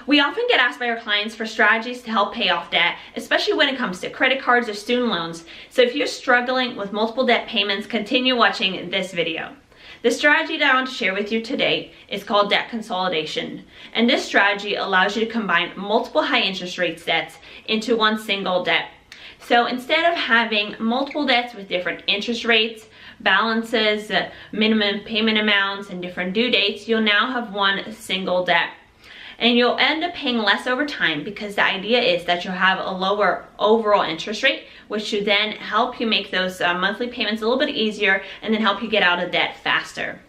We often get asked by our clients for strategies to help pay off debt, especially when it comes to credit cards or student loans. So if you're struggling with multiple debt payments, continue watching this video. The strategy that I want to share with you today is called debt consolidation. And this strategy allows you to combine multiple high interest rate debts into one single debt. So instead of having multiple debts with different interest rates, balances, minimum payment amounts, and different due dates, you'll now have one single debt. And you'll end up paying less over time because the idea is that you'll have a lower overall interest rate, which should then help you make those monthly payments a little bit easier and then help you get out of debt faster.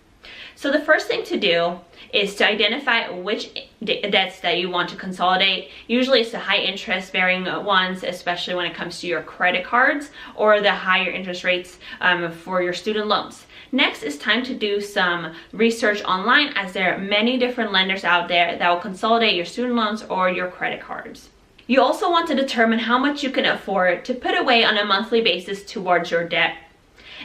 So the first thing to do is to identify which debts that you want to consolidate. Usually it's the high interest bearing ones, especially when it comes to your credit cards, or the higher interest rates for your student loans. Next, it's time to do some research online, as there are many different lenders out there that will consolidate your student loans or your credit cards. You also want to determine how much you can afford to put away on a monthly basis towards your debt.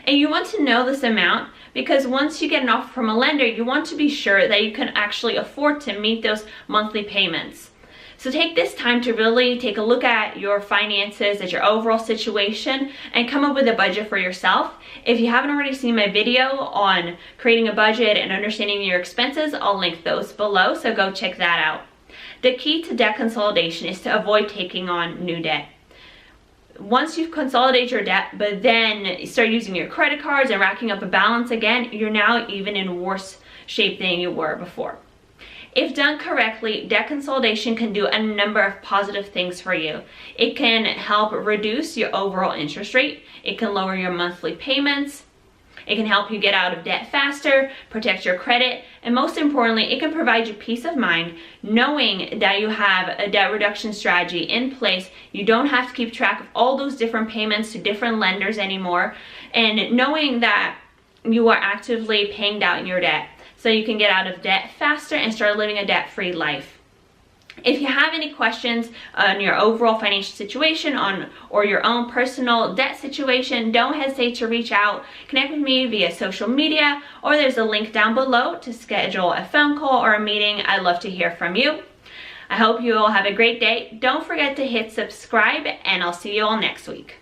And you want to know this amount because once you get an offer from a lender, you want to be sure that you can actually afford to meet those monthly payments. So take this time to really take a look at your finances, at your overall situation, and come up with a budget for yourself. If you haven't already seen my video on creating a budget and understanding your expenses, I'll link those below, so go check that out. The key to debt consolidation is to avoid taking on new debt. Once you've consolidated your debt, but then start using your credit cards and racking up a balance again, you're now even in worse shape than you were before. If done correctly, debt consolidation can do a number of positive things for you. It can help reduce your overall interest rate. It can lower your monthly payments. It can help you get out of debt faster, protect your credit, and most importantly, it can provide you peace of mind knowing that you have a debt reduction strategy in place. You don't have to keep track of all those different payments to different lenders anymore, and knowing that you are actively paying down your debt so you can get out of debt faster and start living a debt-free life. If you have any questions on your overall financial situation or your own personal debt situation, don't hesitate to reach out. Connect with me via social media, or there's a link down below to schedule a phone call or a meeting. I'd love to hear from you. I hope you all have a great day. Don't forget to hit subscribe, and I'll see you all next week.